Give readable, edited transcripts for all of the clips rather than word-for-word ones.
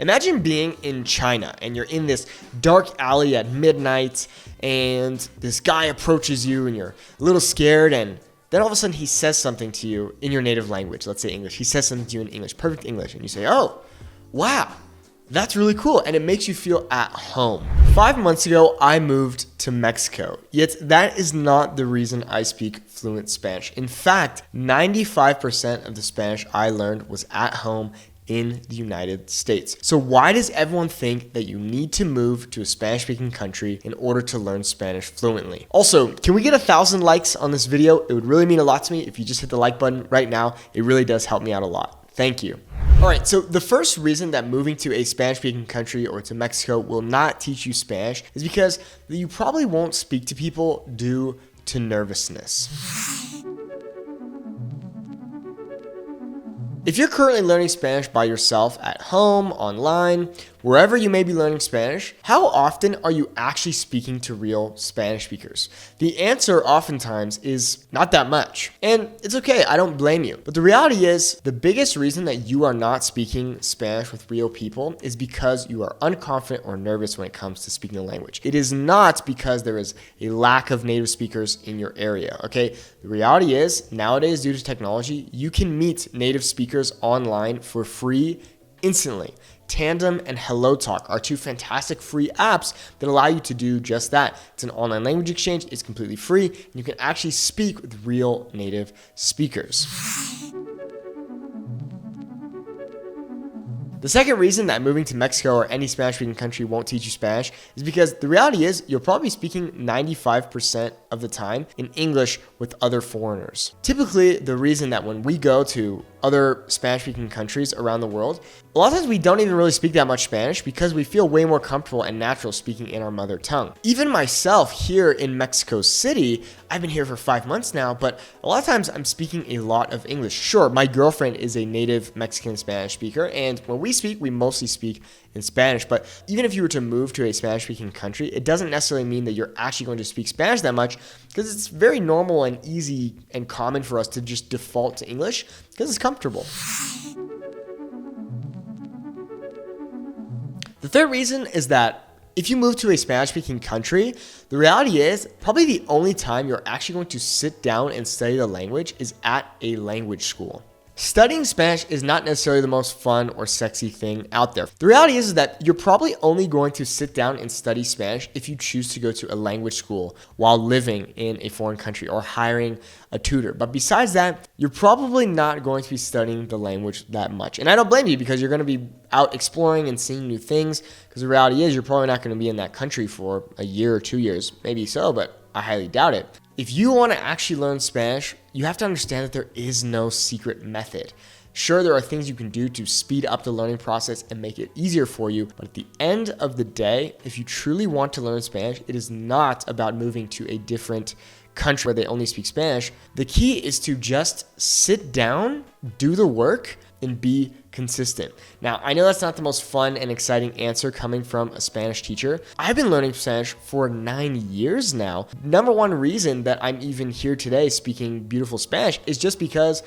Imagine being in China and you're in this dark alley at midnight and this guy approaches you and you're a little scared, and then all of a sudden he says something to you in your native language. Let's say English. He says something to you in English, perfect English, and you say, "Oh, wow, that's really cool," and it makes you feel at home. 5 months ago, I moved to Mexico, yet that is not the reason I speak fluent Spanish. In fact, 95% of the Spanish I learned was at home in the United States. So why does everyone think that you need to move to a Spanish-speaking country in order to learn Spanish fluently? Also, can we get 1,000 likes on this video? It would really mean a lot to me if you just hit the like button right now. It really does help me out a lot. Thank you. All right, so the first reason that moving to a Spanish-speaking country or to Mexico will not teach you Spanish is because you probably won't speak to people due to nervousness. If you're currently learning Spanish by yourself at home, online, wherever you may be learning Spanish, how often are you actually speaking to real Spanish speakers? The answer oftentimes is not that much. And it's okay, I don't blame you. But the reality is, the biggest reason that you are not speaking Spanish with real people is because you are unconfident or nervous when it comes to speaking a language. It is not because there is a lack of native speakers in your area, okay? The reality is, nowadays, due to technology, you can meet native speakers online for free instantly. Tandem and Hello Talk are two fantastic free apps that allow you to do just that. It's an online language exchange, it's completely free, and you can actually speak with real native speakers. The second reason that moving to Mexico or any Spanish-speaking country won't teach you Spanish is because the reality is you're probably speaking 95% of the time in English with other foreigners. Typically, the reason that when we go to other Spanish-speaking countries around the world, a lot of times we don't even really speak that much Spanish because we feel way more comfortable and natural speaking in our mother tongue. Even myself here in Mexico City, I've been here for 5 months now, but a lot of times I'm speaking a lot of English. Sure, my girlfriend is a native Mexican Spanish speaker, and when we speak, we mostly speak in Spanish. But even if you were to move to a Spanish-speaking country, it doesn't necessarily mean that you're actually going to speak Spanish that much, because it's very normal and easy and common for us to just default to English because it's comfortable. The third reason is that if you move to a Spanish-speaking country, the reality is probably the only time you're actually going to sit down and study the language is at a language school. Studying Spanish is not necessarily the most fun or sexy thing out there. The reality is that you're probably only going to sit down and study Spanish if you choose to go to a language school while living in a foreign country or hiring a tutor. But besides that, you're probably not going to be studying the language that much. And I don't blame you, because you're going to be out exploring and seeing new things, because the reality is you're probably not going to be in that country for a year or 2 years. Maybe so, but I highly doubt it. If you want to actually learn Spanish, you have to understand that there is no secret method. Sure, there are things you can do to speed up the learning process and make it easier for you, but at the end of the day, if you truly want to learn Spanish, it is not about moving to a different country where they only speak Spanish. The key is to just sit down, do the work, and be consistent. Now, I know that's not the most fun and exciting answer coming from a Spanish teacher. I've been learning Spanish for 9 years now. Number one reason that I'm even here today speaking beautiful Spanish is just because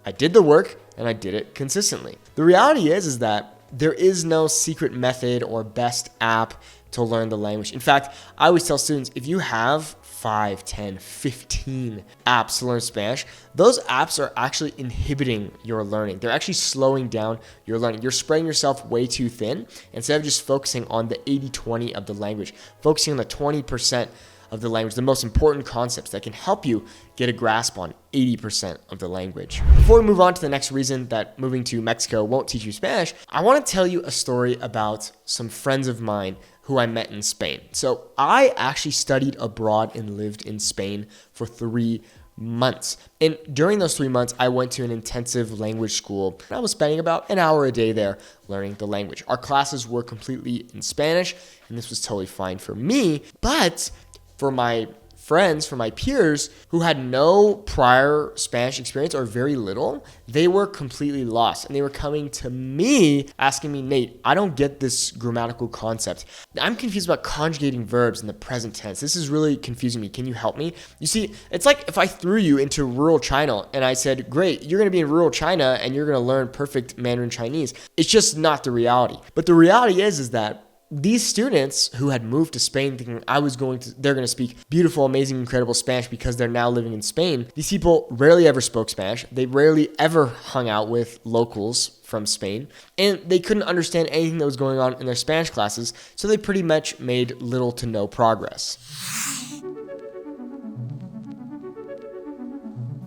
I did the work and I did it consistently. The reality is that there is no secret method or best app to learn the language. In fact, I always tell students, if you have 5, 10, 15 apps to learn Spanish, those apps are actually inhibiting your learning. They're actually slowing down your learning. You're spreading yourself way too thin instead of just focusing on the 80-20 of the language, focusing on the 20% of the language, the most important concepts that can help you get a grasp on 80% of the language. Before we move on to the next reason that moving to Mexico won't teach you Spanish, I want to tell you a story about some friends of mine who I met in Spain. So I actually studied abroad and lived in Spain for 3 months. And during those 3 months, I went to an intensive language school. I was spending about an hour a day there learning the language. Our classes were completely in Spanish, and this was totally fine for me. But for my friends, from my peers who had no prior Spanish experience or very little, they were completely lost. And they were coming to me asking me, Nate, I don't get this grammatical concept. I'm confused about conjugating verbs in the present tense. This is really confusing me. Can you help me? You see, it's like if I threw you into rural China and I said, great, you're going to be in rural China and you're going to learn perfect Mandarin Chinese. It's just not the reality. But the reality is that these students who had moved to Spain thinking they're going to speak beautiful, amazing, incredible Spanish because they're now living in Spain. These people rarely ever spoke Spanish. They rarely ever hung out with locals from Spain, and they couldn't understand anything that was going on in their Spanish classes, so they pretty much made little to no progress.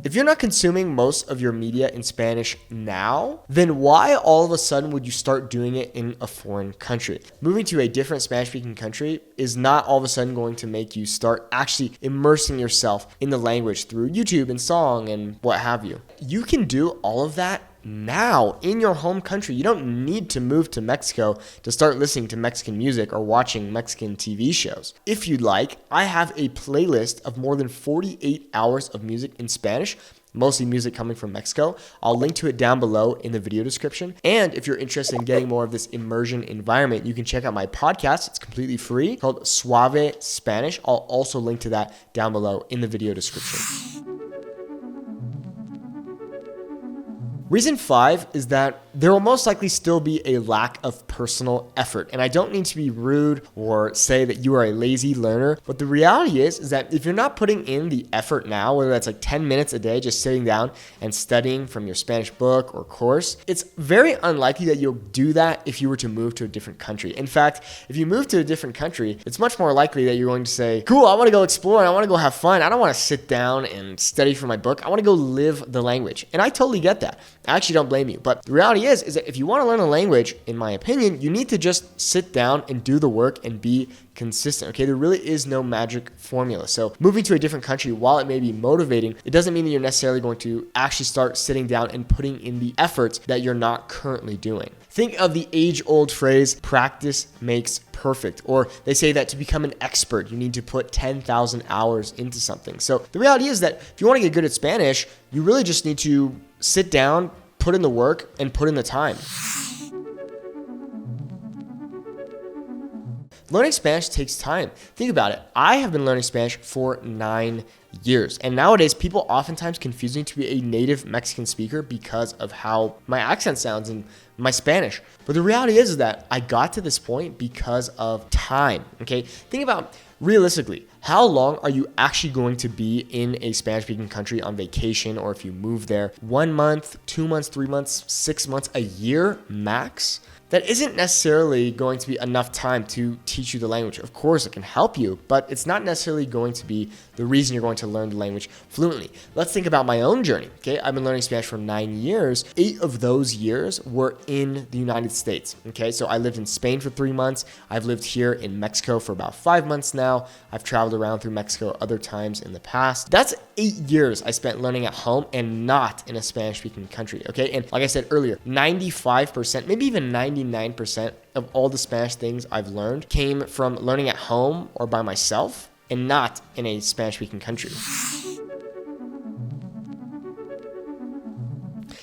If you're not consuming most of your media in Spanish now, then why all of a sudden would you start doing it in a foreign country? Moving to a different Spanish-speaking country is not all of a sudden going to make you start actually immersing yourself in the language through YouTube and song and what have you. You can do all of that now in your home country. You don't need to move to Mexico to start listening to Mexican music or watching Mexican TV shows. If you'd like, I have a playlist of more than 48 hours of music in Spanish, mostly music coming from Mexico. I'll link to it down below in the video description. And if you're interested in getting more of this immersion environment, you can check out my podcast. It's completely free, called Suave Spanish. I'll also link to that down below in the video description. Reason 5 is that there will most likely still be a lack of personal effort. And I don't need to be rude or say that you are a lazy learner, but the reality is that if you're not putting in the effort now, whether that's like 10 minutes a day just sitting down and studying from your Spanish book or course, it's very unlikely that you'll do that if you were to move to a different country. In fact, if you move to a different country, it's much more likely that you're going to say, cool, I want to go explore and I want to go have fun. I don't want to sit down and study for my book. I want to go live the language. And I totally get that. I actually don't blame you. But the reality is that if you want to learn a language, in my opinion, you need to just sit down and do the work and be consistent. Okay, there really is no magic formula. So moving to a different country, while it may be motivating, it doesn't mean that you're necessarily going to actually start sitting down and putting in the efforts that you're not currently doing. Think of the age-old phrase, practice makes perfect. Or they say that to become an expert, you need to put 10,000 hours into something. So the reality is that if you want to get good at Spanish, you really just need to sit down, put in the work, and put in the time. Learning Spanish takes time. Think about it. I have been learning Spanish for 9 years. And nowadays, people oftentimes confuse me to be a native Mexican speaker because of how my accent sounds in my Spanish. But the reality is that I got to this point because of time. Okay, think about realistically, how long are you actually going to be in a Spanish-speaking country on vacation, or if you move there? 1 month, 2 months, 3 months, 6 months, a year max? That isn't necessarily going to be enough time to teach you the language. Of course, it can help you, but it's not necessarily going to be the reason you're going to learn the language fluently. Let's think about my own journey. Okay, I've been learning Spanish for 9 years. 8 of those years were in the United States. Okay, so I lived in Spain for 3 months. I've lived here in Mexico for about 5 months now. I've traveled around through Mexico other times in the past. That's 8 years I spent learning at home and not in a Spanish-speaking country. Okay, and like I said earlier, 95%, maybe even 99% of all the Spanish things I've learned came from learning at home or by myself and not in a Spanish-speaking country.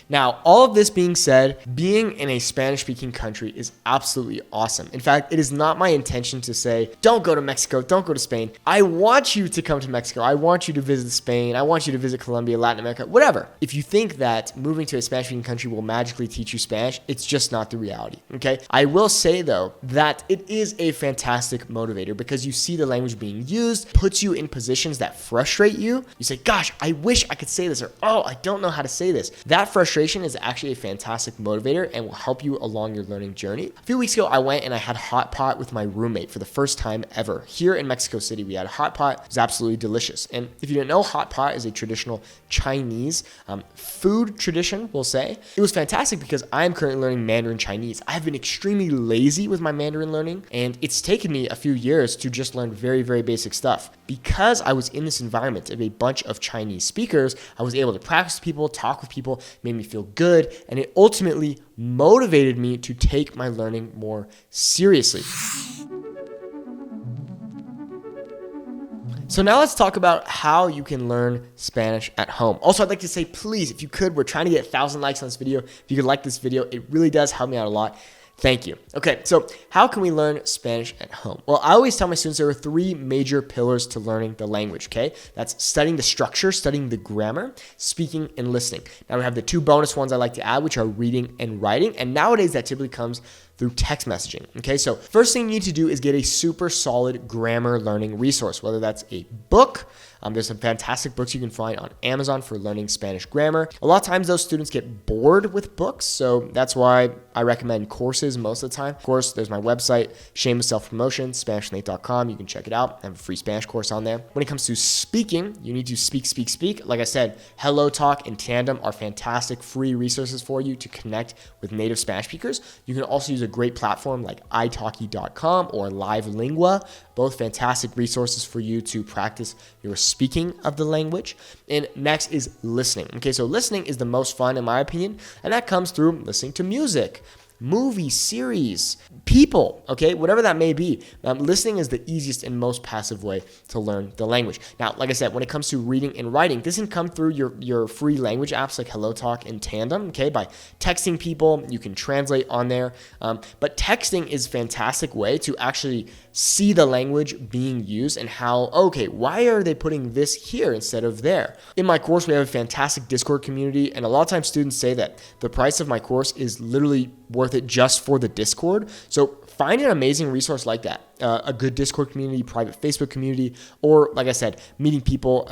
Now, all of this being said, being in a Spanish-speaking country is absolutely awesome. In fact, it is not my intention to say, don't go to Mexico, don't go to Spain. I want you to come to Mexico. I want you to visit Spain. I want you to visit Colombia, Latin America, whatever. If you think that moving to a Spanish-speaking country will magically teach you Spanish, it's just not the reality, okay? I will say, though, that it is a fantastic motivator because you see the language being used, puts you in positions that frustrate you. You say, gosh, I wish I could say this, or, oh, I don't know how to say this. That frustration is actually a fantastic motivator and will help you along your learning journey. A few weeks ago, I went and I had hot pot with my roommate for the first time ever. Here in Mexico City, we had a hot pot. It was absolutely delicious. And if you didn't know, hot pot is a traditional Chinese food tradition, we'll say. It was fantastic because I am currently learning Mandarin Chinese. I have been extremely lazy with my Mandarin learning, and it's taken me a few years to just learn very, very basic stuff. Because I was in this environment of a bunch of Chinese speakers, I was able to practice with people, talk with people, made me feel good, and it ultimately motivated me to take my learning more seriously. So now let's talk about how you can learn Spanish at home. Also, I'd like to say, please, if you could, we're trying to get 1,000 likes on this video. If you could like this video, it really does help me out a lot. Thank you. Okay, so how can we learn Spanish at home? Well, I always tell my students there are 3 major pillars to learning the language, okay? That's studying the structure, studying the grammar, speaking, and listening. Now we have the 2 bonus ones I like to add, which are reading and writing. And nowadays that typically comes through text messaging, okay? So first thing you need to do is get a super solid grammar learning resource, whether that's a book. There's some fantastic books you can find on Amazon for learning Spanish grammar. A lot of times those students get bored with books, so that's why I recommend courses most of the time. Of course, there's my website, Shameless Self-Promotion, SpanishNate.com. You can check it out. I have a free Spanish course on there. When it comes to speaking, you need to speak. Like I said, Hello Talk and Tandem are fantastic free resources for you to connect with native Spanish speakers. You can also use a great platform like italki.com or Live Lingua, both fantastic resources for you to practice your speaking of the language. And next is listening. Okay, so listening is the most fun in my opinion, and that comes through listening to music, movie, series, people, okay, whatever that may be. Listening is the easiest and most passive way to learn the language. Now, like I said, when it comes to reading and writing, this can come through your free language apps like HelloTalk and Tandem, okay, by texting people. You can translate on there, but texting is a fantastic way to actually see the language being used and how, okay, why are they putting this here instead of there? In my course, we have a fantastic Discord community, and a lot of times students say that the price of my course is literally worth it just for the Discord. So find an amazing resource like that, a good Discord community, private Facebook community, or like I said, meeting people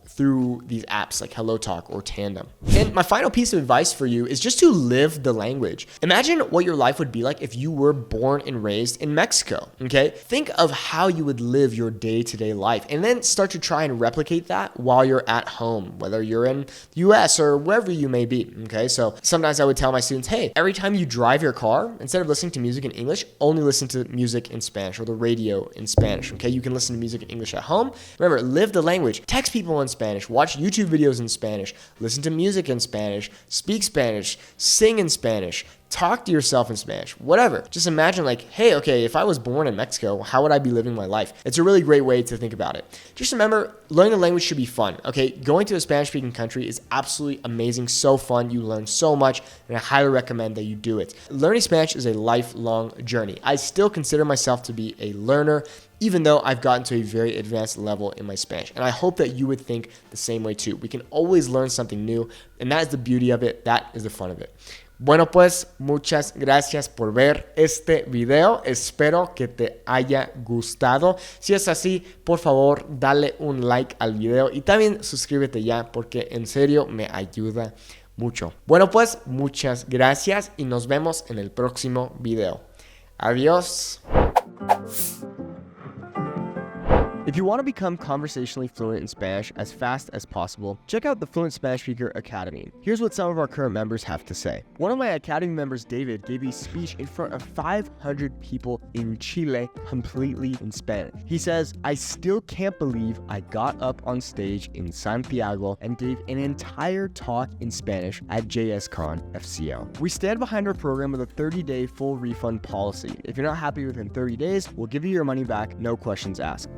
through these apps like HelloTalk or Tandem. And my final piece of advice for you is just to live the language. Imagine what your life would be like if you were born and raised in Mexico, okay? Think of how you would live your day-to-day life and then start to try and replicate that while you're at home, whether you're in the US or wherever you may be, okay? So sometimes I would tell my students, hey, every time you drive your car, instead of listening to music in English, only listen to music in Spanish or the radio in Spanish, okay? You can listen to music in English at home. Remember, live the language. Text people in Spanish. Watch YouTube videos in Spanish. Listen to music in Spanish. Speak Spanish. Sing in Spanish. Talk to yourself in Spanish, whatever. Just imagine like, hey, okay, if I was born in Mexico, how would I be living my life? It's a really great way to think about it. Just remember, learning the language should be fun, okay? Going to a Spanish-speaking country is absolutely amazing, so fun. You learn so much, and I highly recommend that you do it. Learning Spanish is a lifelong journey. I still consider myself to be a learner, even though I've gotten to a very advanced level in my Spanish. And I hope that you would think the same way too. We can always learn something new, and that is the beauty of it. That is the fun of it. Bueno, pues muchas gracias por ver este video. Espero que te haya gustado. Si es así, por favor, dale un like al video y también suscríbete ya porque en serio me ayuda mucho. Bueno, pues muchas gracias y nos vemos en el próximo video. Adiós. If you want to become conversationally fluent in Spanish as fast as possible, check out the Fluent Spanish Speaker Academy. Here's what some of our current members have to say. One of my Academy members, David, gave a speech in front of 500 people in Chile completely in Spanish. He says, I still can't believe I got up on stage in Santiago and gave an entire talk in Spanish at JSCon FCO. We stand behind our program with a 30-day full refund policy. If you're not happy within 30 days, we'll give you your money back, no questions asked.